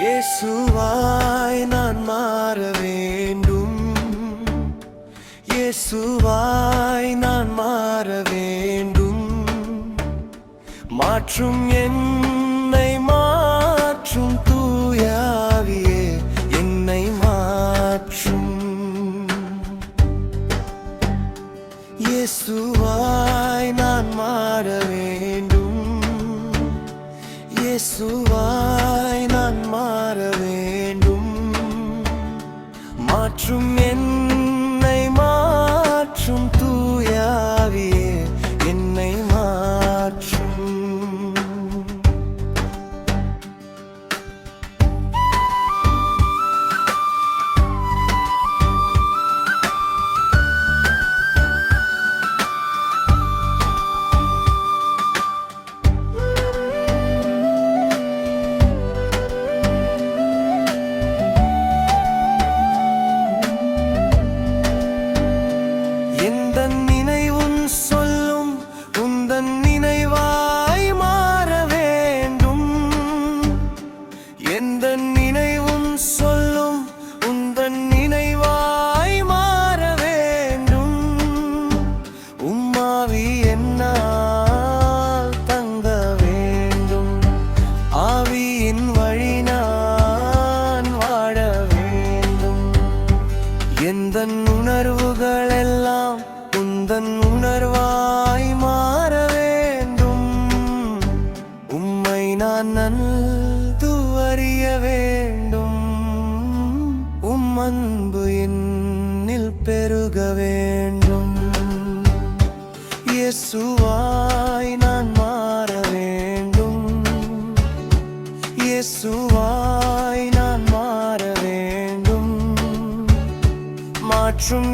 இயேசுவாய் நான் மாற வேண்டும். இயேசுவாய் நான் மாற வேண்டும். மாற்றும் என்னை மாற்றும் தூய ஆவியே என்னை மாற்றும். இயேசுவாய் நான் மாற வேண்டும். இயேசுவாய் நான் மாற வேண்டும். மாற்றும் என்னை மாற்றும் தூய ஆவியே என்னை மாற்றும். எந்தன் உணர்வுகள் எல்லாம் உந்தன் உணர்வாய் மாற வேண்டும். உம்மை நான் நன்கு அறிய வேண்டும். உம் அன்பு என்னில் பெருக வேண்டும். இயேசுவாய் நான் மாற வேண்டும். இயேசுவாய் நான் மாற வேண்டும். மாற்றும்